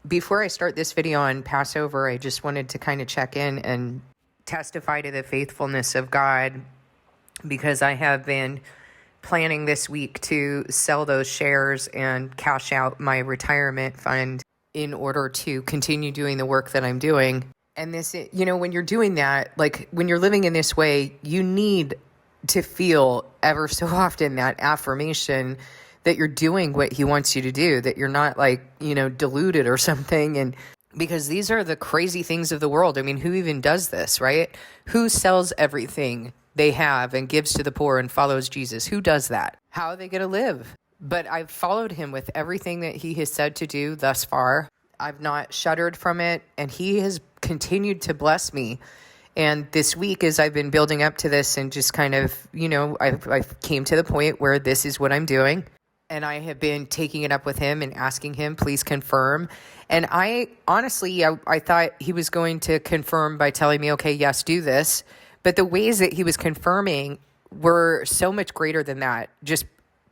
Before I start this video on Passover, I just wanted to kind of check in and testify to the faithfulness of God, because I have been planning this week to sell those shares and cash out my retirement fund in order to continue doing the work that I'm doing. And this, when you're doing that, like when you're living in this way, you need to feel ever so often that affirmation that you're doing what he wants you to do, that you're not deluded or something. And because these are the crazy things of the world. I mean, who even does this, right? Who sells everything they have and gives to the poor and follows Jesus? Who does that? How are they going to live? But I've followed him with everything that he has said to do thus far. I've not shuddered from it, and he has continued to bless me. And this week, as I've been building up to this and just kind of, I came to the point where this is what I'm doing. And I have been taking it up with him and asking him, please confirm. And I honestly thought he was going to confirm by telling me, okay, yes, do this. But the ways that he was confirming were so much greater than that, just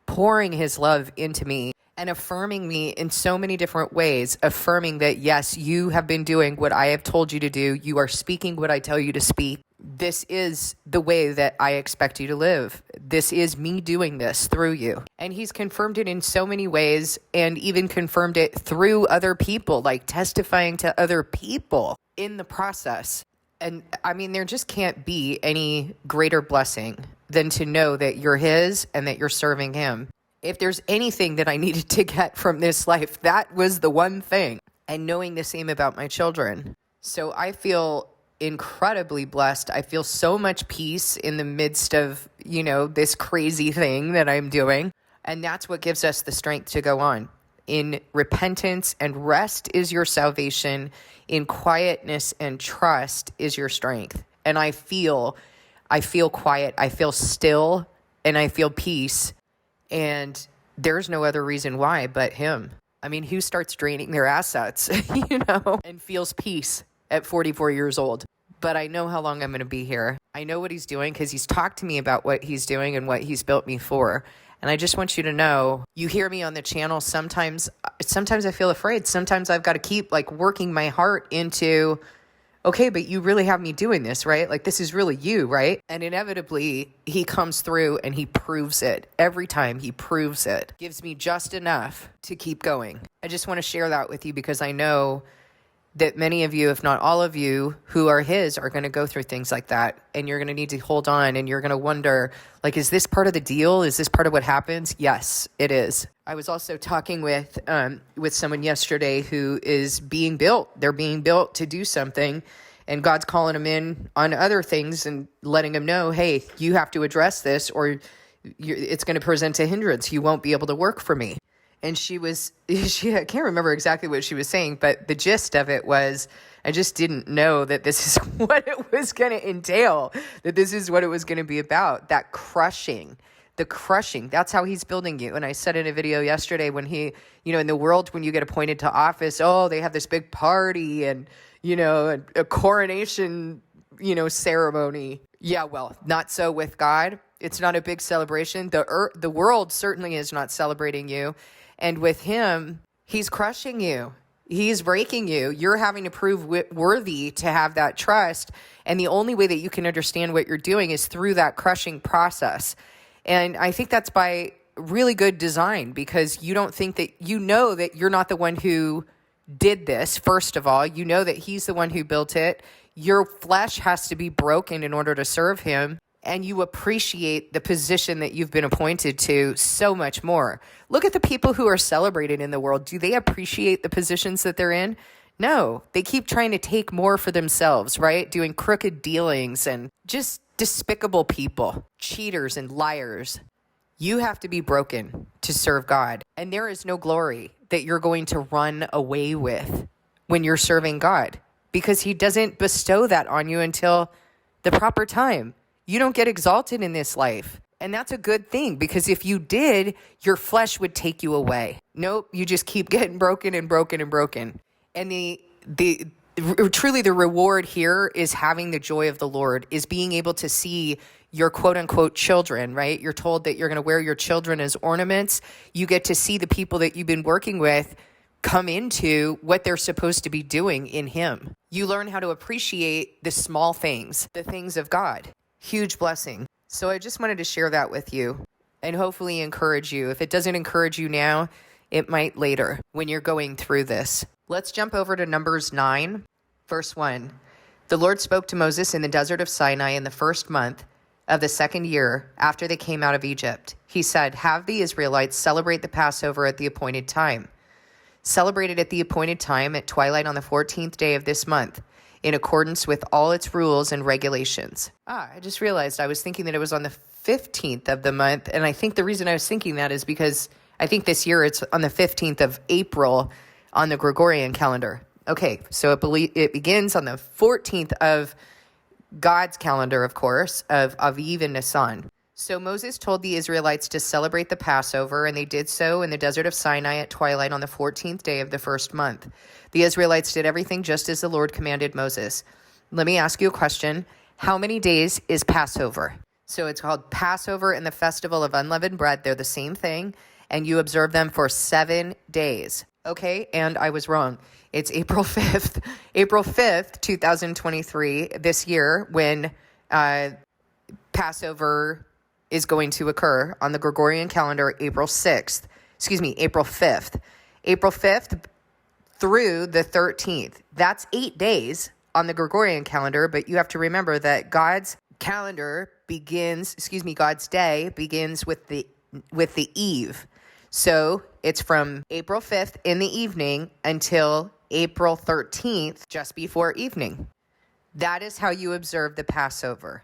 pouring his love into me and affirming me in so many different ways, affirming that, yes, you have been doing what I have told you to do. You are speaking what I tell you to speak. This is the way that I expect you to live. This is me doing this through you. And he's confirmed it in so many ways, and even confirmed it through other people, like testifying to other people in the process. And I mean, there just can't be any greater blessing than to know that you're his and that you're serving him. If there's anything that I needed to get from this life, that was the one thing. And knowing the same about my children. So I feel incredibly blessed. I feel so much peace in the midst of, this crazy thing that I'm doing. And that's what gives us the strength to go on. In repentance and rest is your salvation. In quietness and trust is your strength. And I feel quiet. I feel still, and I feel peace. And there's no other reason why but him. I mean, who starts draining their assets, and feels peace at 44 years old? But I know how long I'm going to be here. I know what he's doing because he's talked to me about what he's doing and what he's built me for. And I just want you to know, you hear me on the channel. Sometimes I feel afraid. Sometimes I've got to keep working my heart into, okay, but you really have me doing this, right? This is really you, right? And inevitably he comes through and he proves it. Every time he proves it, gives me just enough to keep going. I just want to share that with you because I know that many of you, if not all of you, who are his are going to go through things like that. And you're going to need to hold on, and you're going to wonder, is this part of the deal? Is this part of what happens? Yes, it is. I was also talking with someone yesterday who is being built. They're being built to do something, and God's calling them in on other things and letting them know, hey, you have to address this, or it's going to present a hindrance. You won't be able to work for me. And she I can't remember exactly what she was saying, but the gist of it was, I just didn't know that this is what it was going to entail, that this is what it was going to be about, that crushing, that's how he's building you. And I said in a video yesterday, when he, in the world, when you get appointed to office, they have this big party and, a coronation, ceremony. Yeah, well, not so with God. It's not a big celebration. The world certainly is not celebrating you. And with him, he's crushing you. He's breaking you. You're having to prove worthy to have that trust. And the only way that you can understand what you're doing is through that crushing process. And I think that's by really good design, because you don't think that, that you're not the one who did this. First of all, that he's the one who built it. Your flesh has to be broken in order to serve him. And you appreciate the position that you've been appointed to so much more. Look at the people who are celebrated in the world. Do they appreciate the positions that they're in? No, they keep trying to take more for themselves, right? Doing crooked dealings and just despicable people, cheaters and liars. You have to be broken to serve God. And there is no glory that you're going to run away with when you're serving God, because he doesn't bestow that on you until the proper time. You don't get exalted in this life. And that's a good thing, because if you did, your flesh would take you away. Nope, you just keep getting broken and broken and broken. And truly the reward here is having the joy of the Lord, is being able to see your quote unquote children, right? You're told that you're going to wear your children as ornaments. You get to see the people that you've been working with come into what they're supposed to be doing in Him. You learn how to appreciate the small things, the things of God. Huge blessing. So I just wanted to share that with you and hopefully encourage you. If it doesn't encourage you now, it might later when you're going through this. Let's jump over to Numbers 9, verse 1. The Lord spoke to Moses in the desert of Sinai in the first month of the second year after they came out of Egypt. He said, "Have the Israelites celebrate the Passover at the appointed time. Celebrate it at the appointed time at twilight on the 14th day of this month, in accordance with all its rules and regulations." I just realized I was thinking that it was on the 15th of the month, and I think the reason I was thinking that is because I think this year it's on the 15th of April on the Gregorian calendar. Okay, so it begins on the 14th of God's calendar, of course, of Aviv and Nisan. So Moses told the Israelites to celebrate the Passover, and they did so in the desert of Sinai at twilight on the 14th day of the first month. The Israelites did everything just as the Lord commanded Moses. Let me ask you a question. How many days is Passover? So it's called Passover and the Festival of Unleavened Bread. They're the same thing, and you observe them for 7 days. Okay, and I was wrong. It's April 5th, 2023, this year, when Passover is going to occur on the Gregorian calendar, April 5th. April 5th through the 13th. That's 8 days on the Gregorian calendar, but you have to remember that God's day begins with the eve. So it's from April 5th in the evening until April 13th, just before evening. That is how you observe the Passover.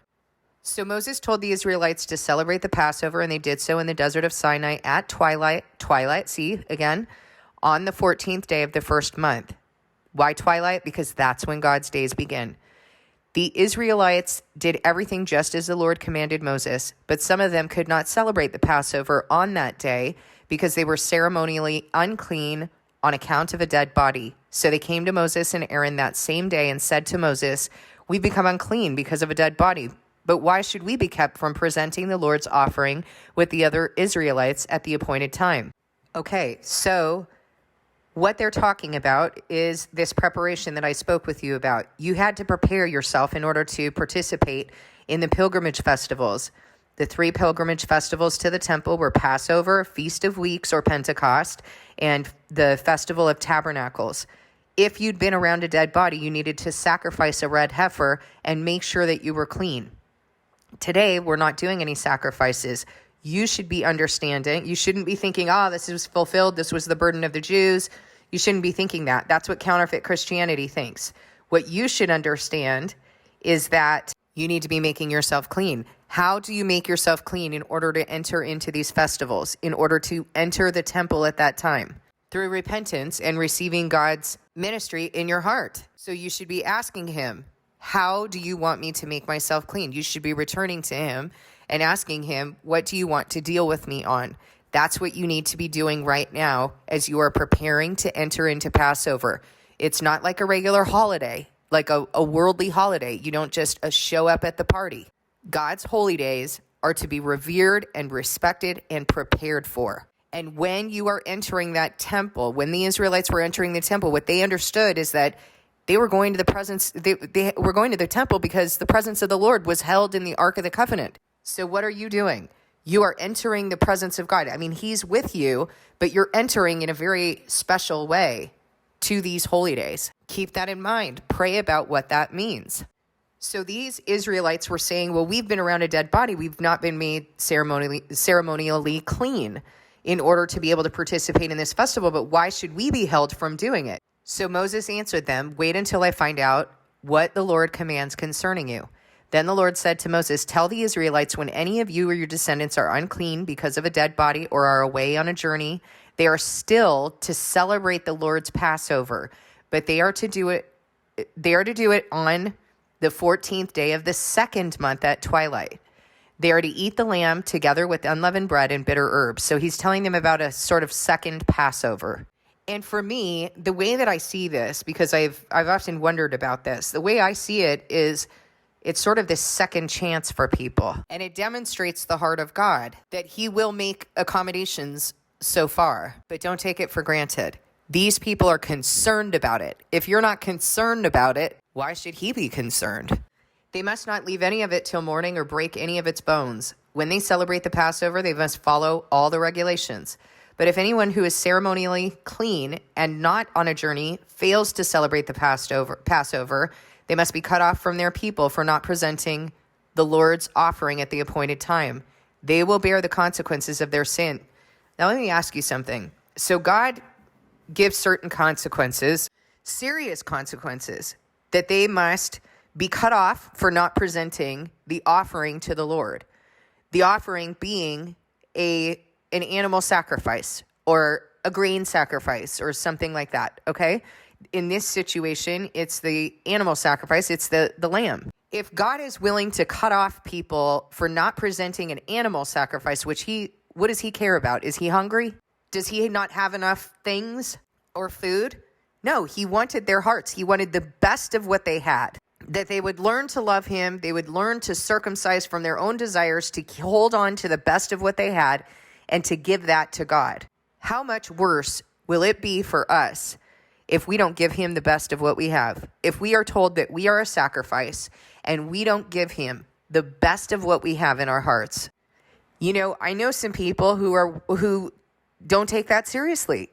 So Moses told the Israelites to celebrate the Passover, and they did so in the desert of Sinai at twilight, on the 14th day of the first month. Why twilight? Because that's when God's days begin. The Israelites did everything just as the Lord commanded Moses, but some of them could not celebrate the Passover on that day because they were ceremonially unclean on account of a dead body. So they came to Moses and Aaron that same day and said to Moses, "We've become unclean because of a dead body. But why should we be kept from presenting the Lord's offering with the other Israelites at the appointed time?" Okay, so what they're talking about is this preparation that I spoke with you about. You had to prepare yourself in order to participate in the pilgrimage festivals. The 3 pilgrimage festivals to the temple were Passover, Feast of Weeks or Pentecost, and the Festival of Tabernacles. If you'd been around a dead body, you needed to sacrifice a red heifer and make sure that you were clean. Today, we're not doing any sacrifices. You should be understanding. You shouldn't be thinking, this was fulfilled. This was the burden of the Jews. You shouldn't be thinking that. That's what counterfeit Christianity thinks. What you should understand is that you need to be making yourself clean. How do you make yourself clean in order to enter into these festivals, in order to enter the temple at that time? Through repentance and receiving God's ministry in your heart. So you should be asking Him, how do you want me to make myself clean? You should be returning to Him and asking Him, what do you want to deal with me on? That's what you need to be doing right now as you are preparing to enter into Passover. It's not like a regular holiday, like a worldly holiday. You don't just show up at the party. God's holy days are to be revered and respected and prepared for. And when you are entering that temple, when the Israelites were entering the temple, what they understood is that they were going to the presence, they were going to the temple because the presence of the Lord was held in the Ark of the Covenant. So what are you doing? You are entering the presence of God. I mean, He's with you, but you're entering in a very special way to these holy days. Keep that in mind. Pray about what that means. So these Israelites were saying, well, we've been around a dead body. We've not been made ceremonially clean in order to be able to participate in this festival, but why should we be held from doing it? So Moses answered them, "Wait until I find out what the Lord commands concerning you." Then the Lord said to Moses, "Tell the Israelites, when any of you or your descendants are unclean because of a dead body or are away on a journey, they are still to celebrate the Lord's Passover, but they are to do it on the 14th day of the second month at twilight. They are to eat the lamb together with unleavened bread and bitter herbs." So he's telling them about a sort of second Passover. And for me, the way that I see this, because I've often wondered about this, the way I see it is it's sort of this second chance for people. And it demonstrates the heart of God, that He will make accommodations so far, but don't take it for granted. These people are concerned about it. If you're not concerned about it, why should he be concerned? They must not leave any of it till morning or break any of its bones. When they celebrate the Passover, they must follow all the regulations. But if anyone who is ceremonially clean and not on a journey fails to celebrate the Passover, they must be cut off from their people for not presenting the Lord's offering at the appointed time. They will bear the consequences of their sin. Now, let me ask you something. So God gives certain consequences, serious consequences, that they must be cut off for not presenting the offering to the Lord. The offering being an animal sacrifice or a grain sacrifice or something like that, okay? In this situation, it's the animal sacrifice, it's the lamb. If God is willing to cut off people for not presenting an animal sacrifice, what does he care about? Is he hungry? Does he not have enough things or food? No, he wanted their hearts. He wanted the best of what they had, that they would learn to love him. They would learn to circumcise from their own desires, to hold on to the best of what they had and to give that to God. How much worse will it be for us if we don't give him the best of what we have? If we are told that we are a sacrifice and we don't give him the best of what we have in our hearts. You know, I know some people who don't take that seriously,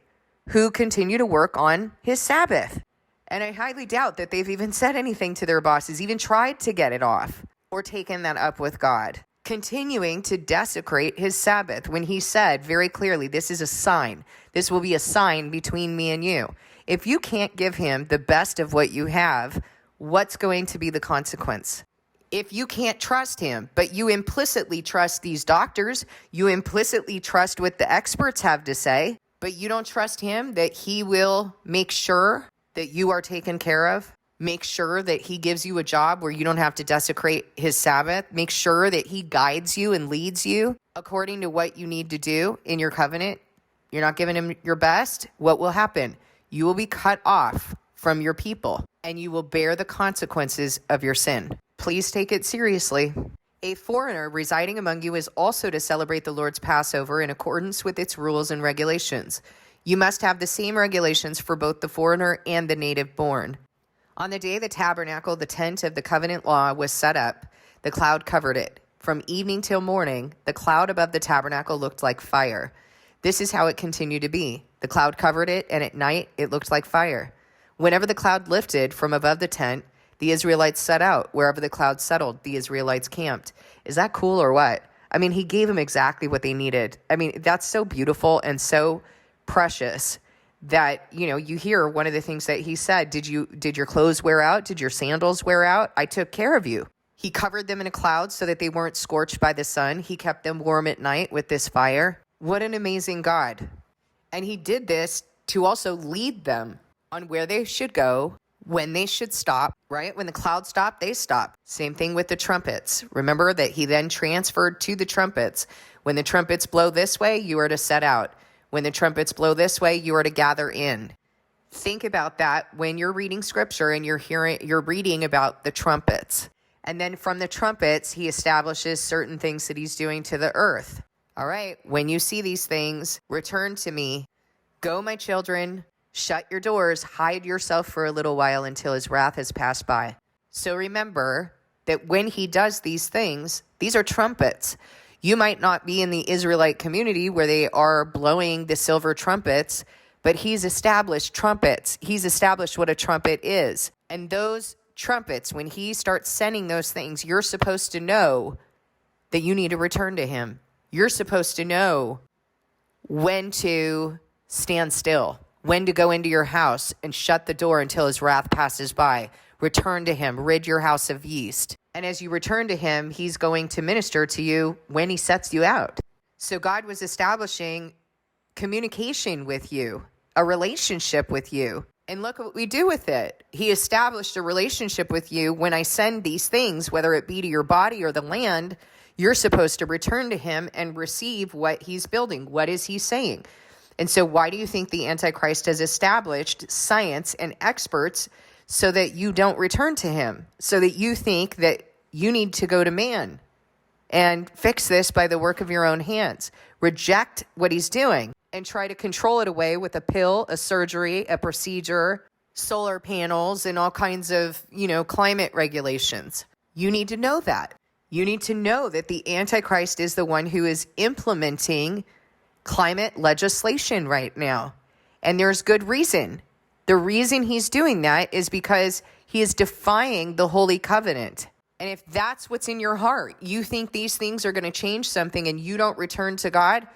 who continue to work on his Sabbath. And I highly doubt that they've even said anything to their bosses, even tried to get it off or taken that up with God. Continuing to desecrate his Sabbath when he said very clearly, this is a sign. This will be a sign between me and you. If you can't give him the best of what you have, what's going to be the consequence? If you can't trust him, but you implicitly trust these doctors, you implicitly trust what the experts have to say, but you don't trust him that he will make sure that you are taken care of, make sure that he gives you a job where you don't have to desecrate his Sabbath, make sure that he guides you and leads you according to what you need to do in your covenant. You're not giving him your best. What will happen? You will be cut off from your people and you will bear the consequences of your sin. Please take it seriously. A foreigner residing among you is also to celebrate the Lord's Passover in accordance with its rules and regulations. You must have the same regulations for both the foreigner and the native born. On the day the tabernacle, the tent of the covenant law, was set up, the cloud covered it. From evening till morning, the cloud above the tabernacle looked like fire. This is how it continued to be. The cloud covered it, and at night it looked like fire. Whenever the cloud lifted from above the tent, the Israelites set out. Wherever the cloud settled, the Israelites camped. Is that cool or what? I mean, he gave them exactly what they needed. I mean, that's so beautiful and so precious that, you know, you hear one of the things that he said, did your clothes wear out? Did your sandals wear out? I took care of you. He covered them in a cloud so that they weren't scorched by the sun. He kept them warm at night with this fire. What an amazing God. And he did this to also lead them on where they should go, when they should stop, right? When the cloud stopped, they stopped. Same thing with the trumpets. Remember that he then transferred to the trumpets. When the trumpets blow this way, you are to set out. When the trumpets blow this way, you are to gather in. Think about that when you're reading scripture and you're reading about the trumpets. And then from the trumpets, he establishes certain things that he's doing to the earth. All right, when you see these things, return to me. Go, my children, shut your doors, hide yourself for a little while until his wrath has passed by. So remember that when he does these things, these are trumpets. You might not be in the Israelite community where they are blowing the silver trumpets, but he's established trumpets. He's established what a trumpet is. And those trumpets, when he starts sending those things, you're supposed to know that you need to return to him. You're supposed to know when to stand still, when to go into your house and shut the door until his wrath passes by. Return to him, rid your house of yeast. And as you return to him, he's going to minister to you when he sets you out. So God was establishing communication with you, a relationship with you. And look what we do with it. He established a relationship with you. When I send these things, whether it be to your body or the land, you're supposed to return to him and receive what he's building. What is he saying? And so why do you think the Antichrist has established science and experts so that you don't return to him? So that you think that you need to go to man and fix this by the work of your own hands. Reject what he's doing. and try to control it away with a pill, a surgery, a procedure, solar panels, and all kinds of, climate regulations. You need to know that. You need to know that the Antichrist is the one who is implementing climate legislation right now. And there's good reason. The reason he's doing that is because he is defying the Holy Covenant. And if that's what's in your heart, you think these things are going to change something and you don't return to God,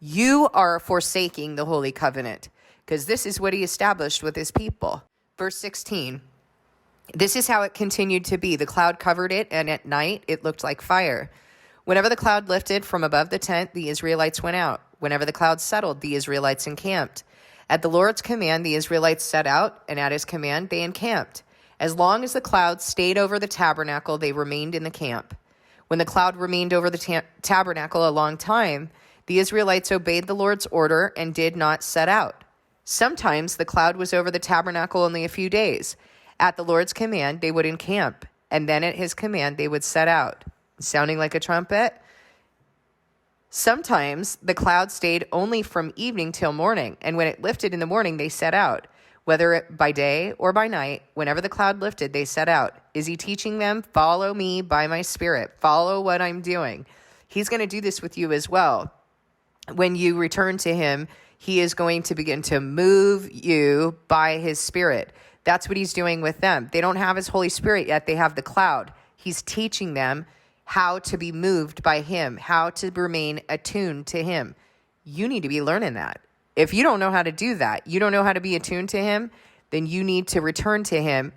you are forsaking the Holy Covenant, because this is what he established with his people. Verse 16, this is how it continued to be. The cloud covered it, and at night it looked like fire. Whenever the cloud lifted from above the tent, the Israelites went out. Whenever the cloud settled, the Israelites encamped. At the Lord's command, the Israelites set out, and at his command, they encamped. As long as the cloud stayed over the tabernacle, they remained in the camp. When the cloud remained over the tabernacle a long time, the Israelites obeyed the Lord's order and did not set out. Sometimes the cloud was over the tabernacle only a few days. At the Lord's command, they would encamp, and then at his command, they would set out. Sounding like a trumpet? Sometimes the cloud stayed only from evening till morning, and when it lifted in the morning, they set out. Whether it by day or by night, whenever the cloud lifted, they set out. Is he teaching them? Follow me by my Spirit. Follow what I'm doing. He's going to do this with you as well. When you return to him, he is going to begin to move you by his Spirit. That's what he's doing with them. They don't have his Holy Spirit yet. They have the cloud. He's teaching them how to be moved by him, how to remain attuned to him. You need to be learning that. If you don't know how to do that, you don't know how to be attuned to him, then you need to return to him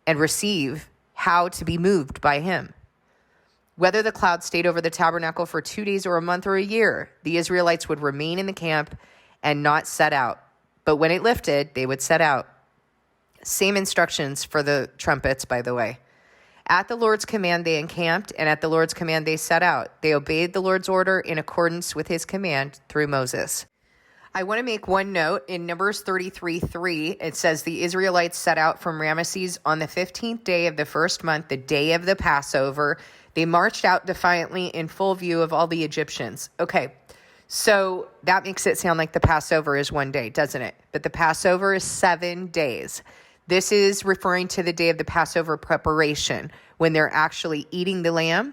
and receive how to be moved by him. Whether the cloud stayed over the tabernacle for 2 days or a month or a year, the Israelites would remain in the camp and not set out. But when it lifted, they would set out. Same instructions for the trumpets, by the way. At the Lord's command, they encamped, and at the Lord's command, they set out. They obeyed the Lord's order in accordance with his command through Moses. I want to make one note. In Numbers 33:3, it says the Israelites set out from Ramesses on the 15th day of the first month, the day of the Passover. They marched out defiantly in full view of all the Egyptians. Okay, so that makes it sound like the Passover is one day, doesn't it? But the Passover is 7 days. This is referring to the day of the Passover preparation, when they're actually eating the lamb.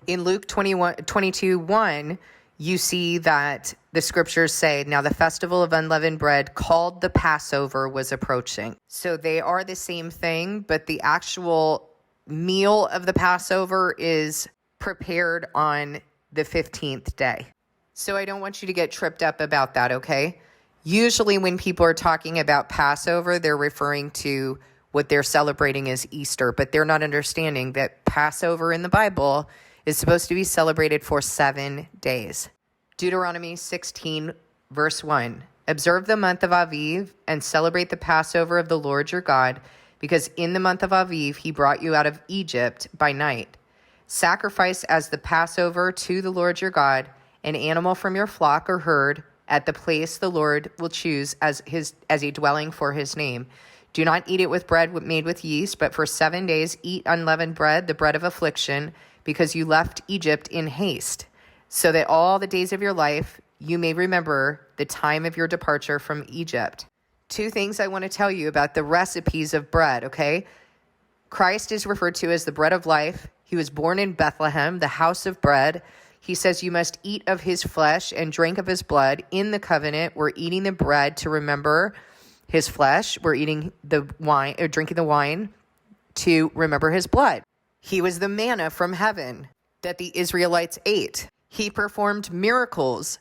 In Luke 22:1, you see that the scriptures say, now the festival of unleavened bread called the Passover was approaching. So they are the same thing, but the actual meal of the Passover is prepared on the 15th day. So I don't want you to get tripped up about that, okay? Usually when people are talking about Passover, they're referring to what they're celebrating as Easter, but they're not understanding that Passover in the Bible is supposed to be celebrated for 7 days. Deuteronomy 16, verse 1. Observe the month of Aviv and celebrate the Passover of the Lord your God, because in the month of Aviv he brought you out of Egypt by night. Sacrifice as the Passover to the Lord your God an animal from your flock or herd at the place the Lord will choose as a dwelling for his name. Do not eat it with bread made with yeast, but for 7 days eat unleavened bread, the bread of affliction, because you left Egypt in haste, so that all the days of your life you may remember the time of your departure from Egypt. 2 things I want to tell you about the recipes of bread, okay? Christ is referred to as the bread of life. He was born in Bethlehem, the house of bread. He says you must eat of his flesh and drink of his blood. In the covenant, we're eating the bread to remember his flesh. We're eating the wine or drinking the wine to remember his blood. He was the manna from heaven that the Israelites ate. He performed miracles,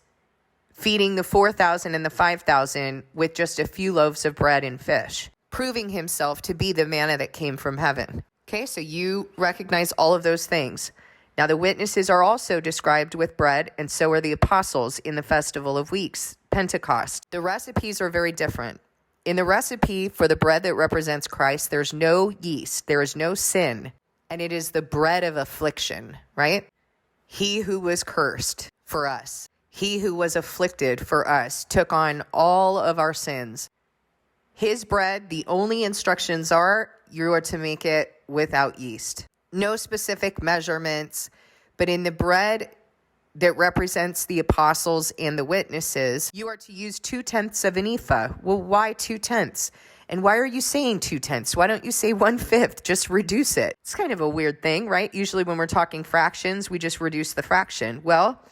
feeding the 4,000 and the 5,000 with just a few loaves of bread and fish, proving himself to be the manna that came from heaven. Okay, so you recognize all of those things. Now, the witnesses are also described with bread, and so are the apostles in the Festival of Weeks, Pentecost. The recipes are very different. In the recipe for the bread that represents Christ, there's no yeast, there is no sin, and it is the bread of affliction, right? He who was cursed for us, he who was afflicted for us, took on all of our sins. His bread, the only instructions are, you are to make it without yeast. No specific measurements, but in the bread, that represents the apostles and the witnesses, you are to use 2/10 of an ephah. Well, why 2/10? And why are you saying 2/10? Why don't you say 1/5? Just reduce it. It's kind of a weird thing, right? Usually when we're talking fractions, we just reduce the fraction. Well,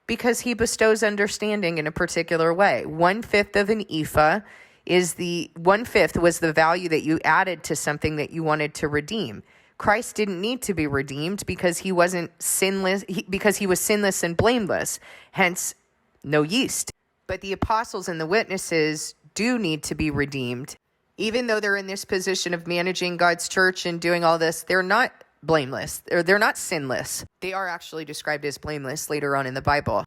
because he bestows understanding in a particular way. 1/5 of an ephah is 1/5 was the value that you added to something that you wanted to redeem. Christ didn't need to be redeemed because he wasn't sinless, because he was sinless and blameless, hence no yeast. But the apostles and the witnesses do need to be redeemed. Even though they're in this position of managing God's church and doing all this, they're not blameless. They're not sinless. They are actually described as blameless later on in the Bible.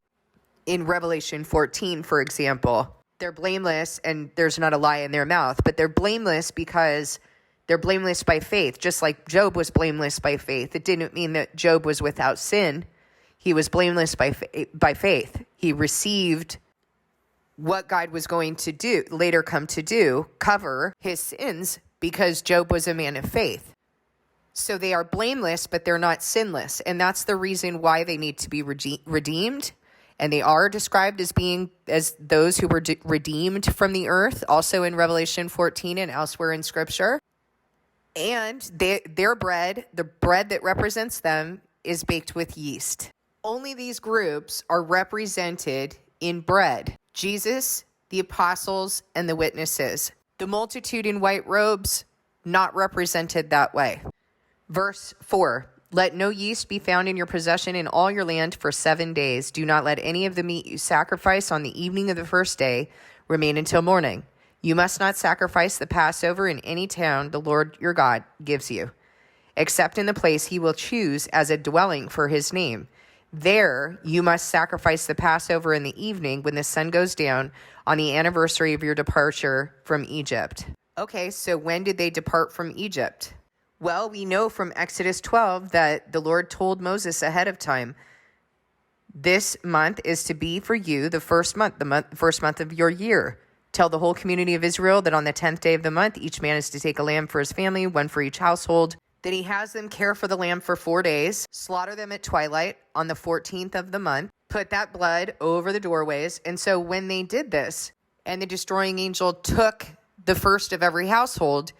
In Revelation 14, for example, they're blameless and there's not a lie in their mouth, but they're blameless because they're blameless by faith, just like Job was blameless by faith. It didn't mean that Job was without sin. He was blameless by faith. He received what God was going to do, later come to do, cover his sins, because Job was a man of faith. So they are blameless, but they're not sinless. And that's the reason why they need to be redeemed. And they are described as those who were redeemed from the earth, also in Revelation 14 and elsewhere in Scripture. And their bread, the bread that represents them, is baked with yeast. Only these groups are represented in bread: Jesus, the apostles, and the witnesses. The multitude in white robes, not represented that way. Verse 4, let no yeast be found in your possession in all your land for 7 days. Do not let any of the meat you sacrifice on the evening of the first day remain until morning. You must not sacrifice the Passover in any town the Lord your God gives you, except in the place he will choose as a dwelling for his name. There you must sacrifice the Passover in the evening when the sun goes down on the anniversary of your departure from Egypt. Okay, so when did they depart from Egypt? Well, we know from Exodus 12 that the Lord told Moses ahead of time, this month is to be for you the first month of your year. Tell the whole community of Israel that on the 10th day of the month, each man is to take a lamb for his family, one for each household. Then he has them care for the lamb for 4 days, slaughter them at twilight on the 14th of the month, put that blood over the doorways. And so when they did this, and the destroying angel took the first of every household,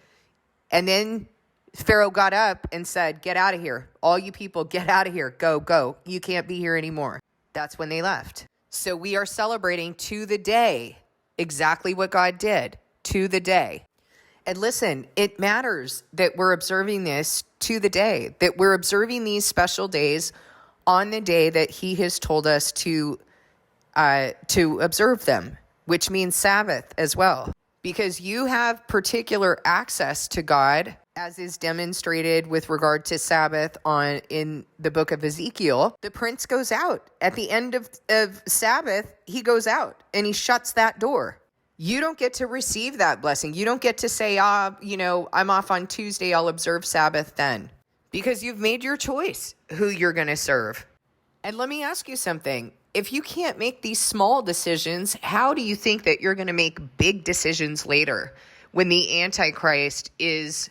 and then Pharaoh got up and said, get out of here. All you people, get out of here. Go, go. You can't be here anymore. That's when they left. So we are celebrating to the day exactly what God did, to the day. And listen, it matters that we're observing this to the day, that we're observing these special days on the day that he has told us to observe them, which means Sabbath as well. Because you have particular access to God, as is demonstrated with regard to Sabbath in the book of Ezekiel. The prince goes out. At the end of Sabbath, he goes out and he shuts that door. You don't get to receive that blessing. You don't get to say, I'm off on Tuesday, I'll observe Sabbath then. Because you've made your choice who you're going to serve. And let me ask you something. If you can't make these small decisions, how do you think that you're going to make big decisions later when the Antichrist is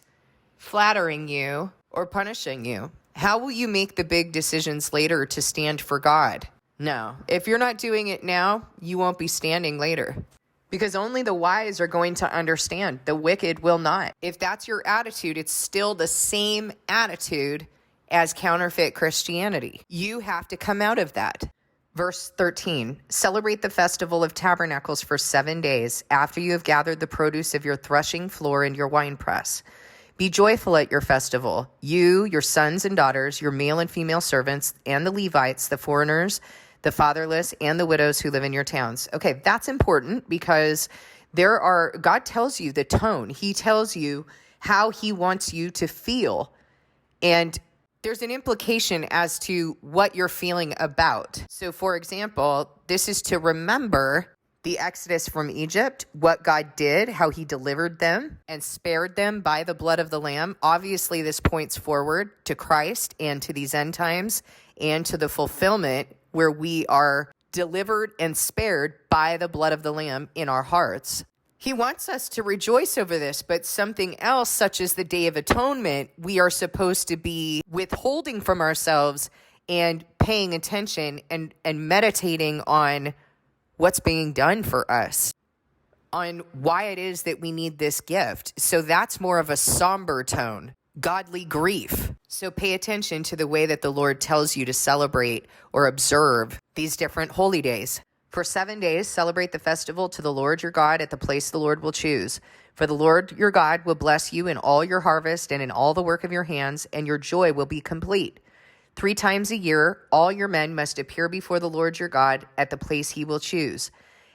flattering you or punishing you? How will you make the big decisions later to stand for God? No. If you're not doing it now, you won't be standing later. Because only the wise are going to understand. The wicked will not. If that's your attitude, it's still the same attitude as counterfeit Christianity. You have to come out of that. Verse 13, celebrate the festival of tabernacles for 7 days after you have gathered the produce of your threshing floor and your winepress. Be joyful at your festival, you, your sons and daughters, your male and female servants, and the Levites, the foreigners, the fatherless, and the widows who live in your towns. Okay, that's important because God tells you the tone. He tells you how he wants you to feel. And there's an implication as to what you're feeling about. So, for example, this is to remember the Exodus from Egypt, what God did, how he delivered them and spared them by the blood of the Lamb. Obviously, this points forward to Christ and to these end times and to the fulfillment where we are delivered and spared by the blood of the Lamb in our hearts. He wants us to rejoice over this, but something else, such as the Day of Atonement, we are supposed to be withholding from ourselves and paying attention and meditating on what's being done for us, on why it is that we need this gift. So that's more of a somber tone, godly grief. So pay attention to the way that the Lord tells you to celebrate or observe these different holy days. For 7 days, celebrate the festival to the Lord your God at the place the Lord will choose. For the Lord your God will bless you in all your harvest and in all the work of your hands, and your joy will be complete. 3 times a year, all your men must appear before the Lord your God at the place he will choose,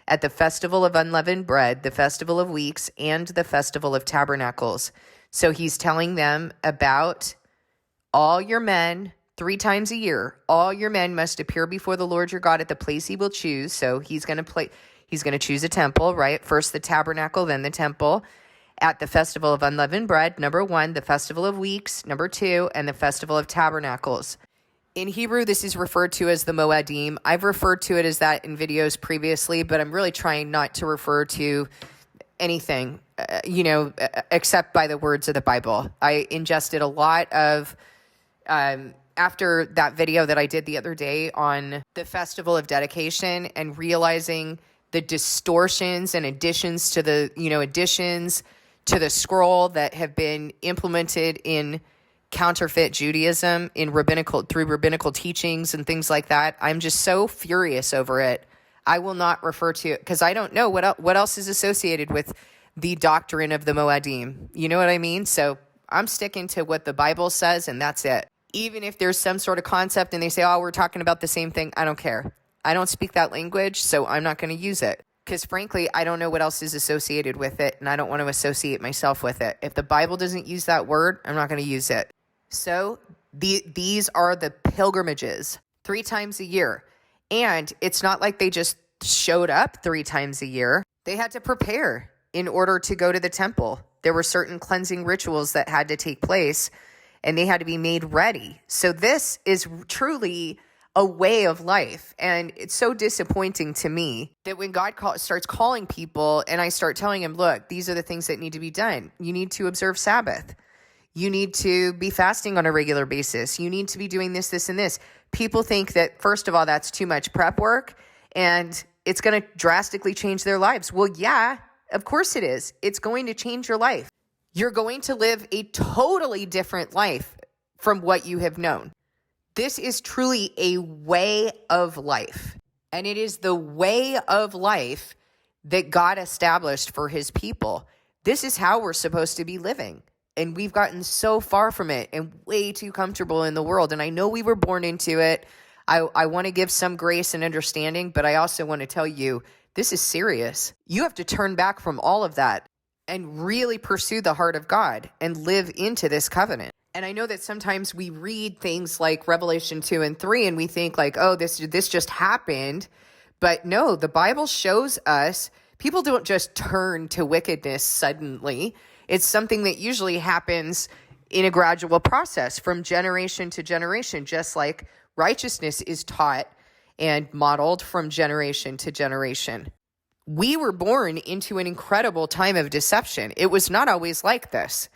at the festival of unleavened bread, the festival of weeks, and the festival of tabernacles. So he's telling them about all your men, 3 times a year, all your men must appear before the Lord your God at the place he will choose. So he's going to choose a temple, right? First the tabernacle, then the temple. At the festival of unleavened bread, number 1, the festival of weeks, number 2, and the festival of tabernacles. In Hebrew, this is referred to as the Moedim. I've referred to it as that in videos previously, but I'm really trying not to refer to anything, except by the words of the Bible. I ingested a lot of, after that video that I did the other day on the festival of dedication and realizing the distortions and additions to the scroll that have been implemented in counterfeit Judaism through rabbinical teachings and things like that. I'm just so furious over it. I will not refer to it because I don't know what else is associated with the doctrine of the Moedim. You know what I mean? So I'm sticking to what the Bible says, and that's it. Even if there's some sort of concept and they say, oh, we're talking about the same thing, I don't care. I don't speak that language, so I'm not going to use it. Because frankly, I don't know what else is associated with it, and I don't want to associate myself with it. If the Bible doesn't use that word, I'm not going to use it. So these are the pilgrimages 3 times a year. And it's not like they just showed up 3 times a year. They had to prepare in order to go to the temple. There were certain cleansing rituals that had to take place, and they had to be made ready. So this is truly a way of life. And it's so disappointing to me that when God starts calling people and I start telling him, look, these are the things that need to be done. You need to observe Sabbath. You need to be fasting on a regular basis. You need to be doing this, this, and this. People think that, first of all, that's too much prep work and it's going to drastically change their lives. Well, yeah, of course it is. It's going to change your life. You're going to live a totally different life from what you have known. This is truly a way of life. And it is the way of life that God established for his people. This is how we're supposed to be living. And we've gotten so far from it and way too comfortable in the world. And I know we were born into it. I want to give some grace and understanding, but I also want to tell you, this is serious. You have to turn back from all of that and really pursue the heart of God and live into this covenant. And I know that sometimes we read things like Revelation 2 and 3 and we think like, oh, this just happened. But no, the Bible shows us people don't just turn to wickedness suddenly. It's something that usually happens in a gradual process from generation to generation, just like righteousness is taught and modeled from generation to generation. We were born into an incredible time of deception. It was not always like this.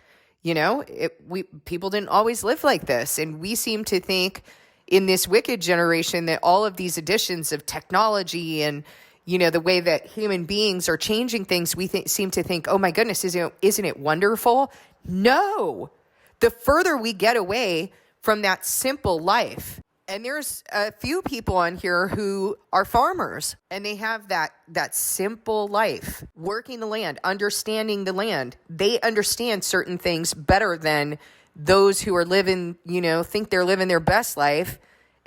People didn't always live like this. And we seem to think in this wicked generation that all of these additions of technology and, the way that human beings are changing things, we seem to think, oh my goodness, isn't it wonderful? No. The further we get away from that simple life, and there's a few people on here who are farmers, and they have that simple life, working the land, understanding the land. They understand certain things better than those who are living, think they're living their best life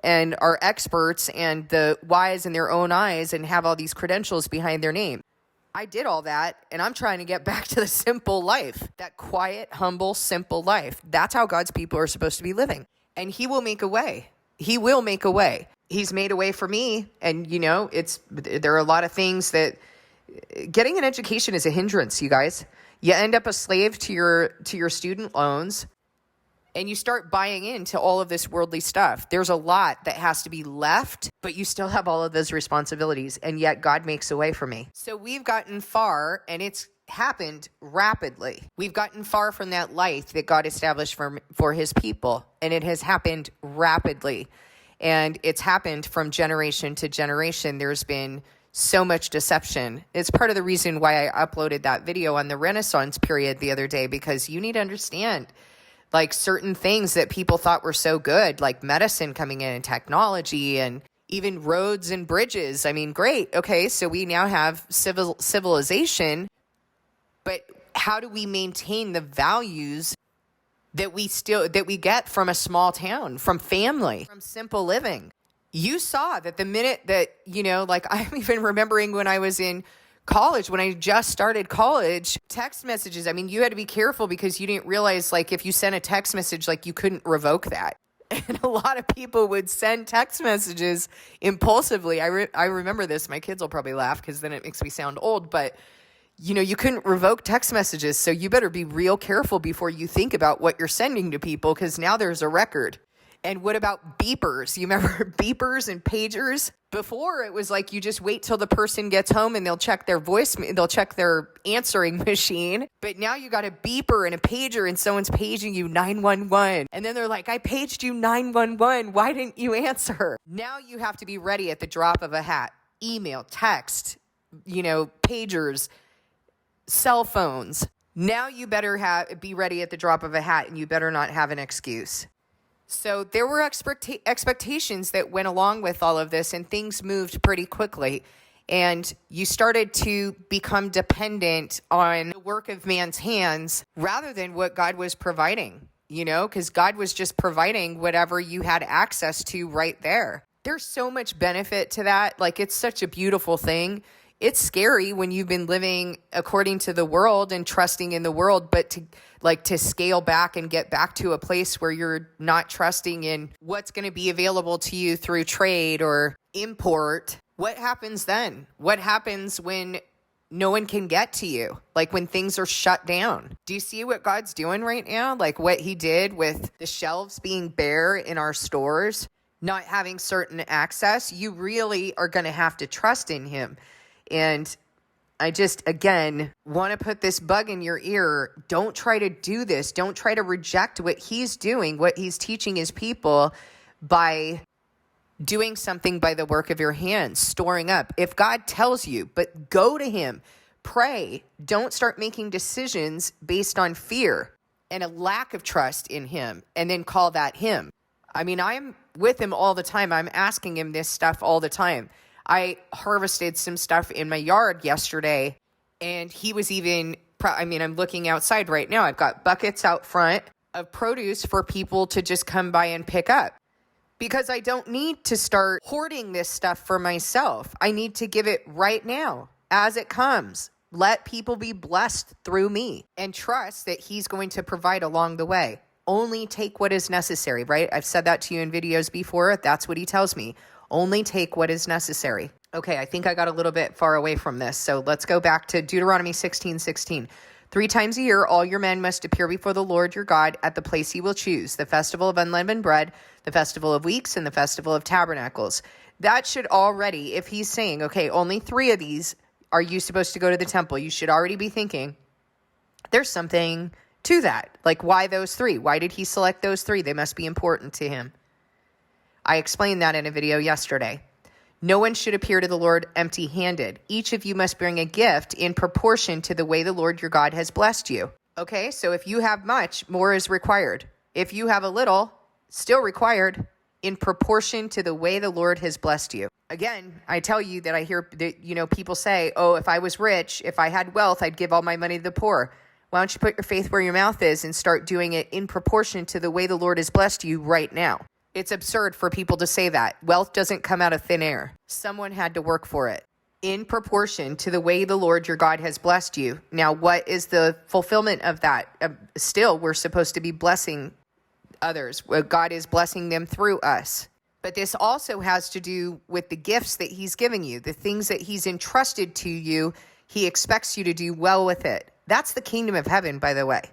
and are experts and the wise in their own eyes and have all these credentials behind their name. I did all that, and I'm trying to get back to the simple life, that quiet, humble, simple life. That's how God's people are supposed to be living. And he will make a way. He will make a way. He's made a way for me. And, there are a lot of things that getting an education is a hindrance, you guys. You end up a slave to your student loans, and you start buying into all of this worldly stuff. There's a lot that has to be left, but you still have all of those responsibilities, and yet God makes a way for me. So we've gotten far, and it's happened rapidly. We've gotten far from that life that God established for his people, and it has happened rapidly. And it's happened from generation to generation. There's been so much deception. It's part of the reason why I uploaded that video on the Renaissance period the other day, because you need to understand, like, certain things that people thought were so good, like medicine coming in and technology and even roads and bridges. I mean, great. Okay, so we now have civilization, but how do we maintain the values that we get from a small town, from family, from simple living? You saw that the minute that, like, I'm even remembering when I was in college, when I just started college, text messages. I mean, you had to be careful because you didn't realize, like, if you sent a text message, like, you couldn't revoke that. And a lot of people would send text messages impulsively. I remember this. My kids will probably laugh because then it makes me sound old, but you couldn't revoke text messages. So you better be real careful before you think about what you're sending to people, because now there's a record. And what about beepers? You remember beepers and pagers? Before, it was like you just wait till the person gets home and they'll check their they'll check their answering machine. But now you got a beeper and a pager and someone's paging you 911. And then they're like, I paged you 911. Why didn't you answer? Now you have to be ready at the drop of a hat. Email, text, pagers, cell phones. Now you better be ready at the drop of a hat, and you better not have an excuse. So there were expectations that went along with all of this, and things moved pretty quickly. And you started to become dependent on the work of man's hands rather than what God was providing, because God was just providing whatever you had access to right there. There's so much benefit to that. Like, it's such a beautiful thing. It's scary when you've been living according to the world and trusting in the world, but to scale back and get back to a place where you're not trusting in what's going to be available to you through trade or import. What happens then? What happens when no one can get to you? Like, when things are shut down? Do you see what God's doing right now? Like what he did with the shelves being bare in our stores, not having certain access. You really are going to have to trust in him. And I just, again, want to put this bug in your ear. Don't try to do this. Don't try to reject what he's doing, what he's teaching his people, by doing something by the work of your hands, storing up. If God tells you, but go to him, pray. Don't start making decisions based on fear and a lack of trust in him, and then call that him. I mean, I'm with him all the time. I'm asking him this stuff all the time. I harvested some stuff in my yard yesterday, and he was even, I'm looking outside right now. I've got buckets out front of produce for people to just come by and pick up, because I don't need to start hoarding this stuff for myself. I need to give it right now as it comes. Let people be blessed through me, and trust that he's going to provide along the way. Only take what is necessary, right? I've said that to you in videos before. That's what he tells me. Only take what is necessary. Okay, I think I got a little bit far away from this. So let's go back to Deuteronomy 16:16. 3 times a year, all your men must appear before the Lord your God at the place he will choose, the festival of unleavened bread, the festival of weeks, and the festival of tabernacles. That should already, if he's saying, okay, only 3 of these are you supposed to go to the temple, you should already be thinking, there's something to that. Like, why those 3? Why did he select those 3? They must be important to him. I explained that in a video yesterday. No one should appear to the Lord empty-handed. Each of you must bring a gift in proportion to the way the Lord your God has blessed you. Okay, so if you have much, more is required. If you have a little, still required, in proportion to the way the Lord has blessed you. Again, I tell you that I hear that, people say, oh, if I was rich, if I had wealth, I'd give all my money to the poor. Why don't you put your faith where your mouth is and start doing it in proportion to the way the Lord has blessed you right now? It's absurd for people to say that. Wealth doesn't come out of thin air. Someone had to work for it. In proportion to the way the Lord your God has blessed you. Now, what is the fulfillment of that? Still, we're supposed to be blessing others. God is blessing them through us. But this also has to do with the gifts that he's giving you. The things that he's entrusted to you, he expects you to do well with it. That's the kingdom of heaven, by the way.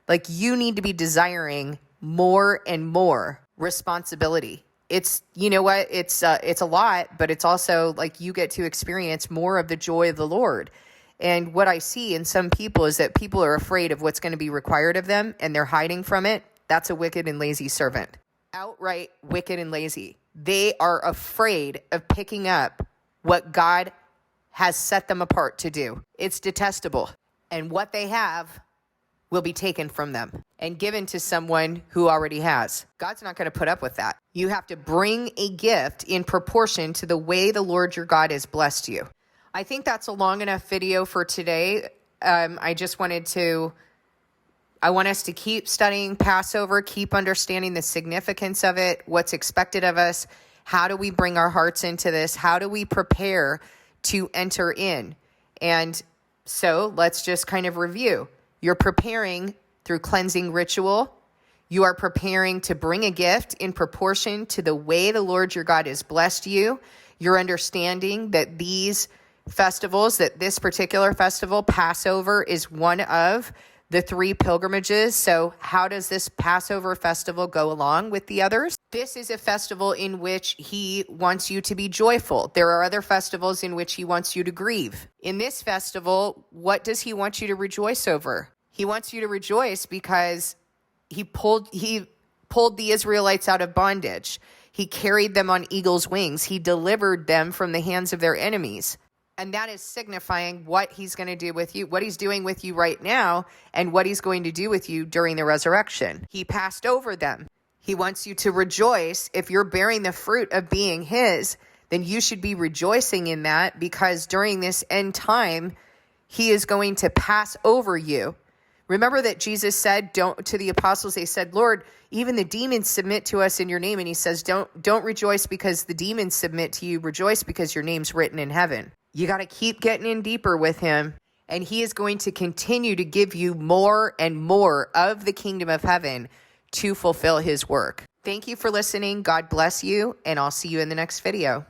Like, you need to be desiring more and more responsibility. It's, it's a lot, but it's also like you get to experience more of the joy of the Lord. And what I see in some people is that people are afraid of what's going to be required of them, and they're hiding from it. That's a wicked and lazy servant. Outright wicked and lazy. they are afraid of picking up what God has set them apart to do. It's detestable. And what they have will be taken from them and given to someone who already has. God's not going to put up with that. You have to bring a gift in proportion to the way the Lord your God has blessed you. I think that's a long enough video for today. I want us to keep studying Passover, keep understanding the significance of it, what's expected of us. How do we bring our hearts into this? How do we prepare to enter in? And so let's just kind of review. You're preparing through cleansing ritual. You are preparing to bring a gift in proportion to the way the Lord your God has blessed you. You're understanding that these festivals, that this particular festival, Passover, is one of the 3 pilgrimages. So how does this Passover festival go along with the others? This is a festival in which he wants you to be joyful. There are other festivals in which he wants you to grieve. In this festival, what does he want you to rejoice over? He wants you to rejoice because he pulled the Israelites out of bondage. He carried them on eagle's wings. He delivered them from the hands of their enemies. And that is signifying what he's going to do with you, what he's doing with you right now, and what he's going to do with you during the resurrection. He passed over them. He wants you to rejoice. If you're bearing the fruit of being his, then you should be rejoicing in that, because during this end time, he is going to pass over you. Remember that Jesus said, to the apostles, they said, Lord, even the demons submit to us in your name. And he says, don't rejoice because the demons submit to you. Rejoice because your name's written in heaven. You got to keep getting in deeper with him, and he is going to continue to give you more and more of the kingdom of heaven to fulfill his work. Thank you for listening. God bless you, and I'll see you in the next video.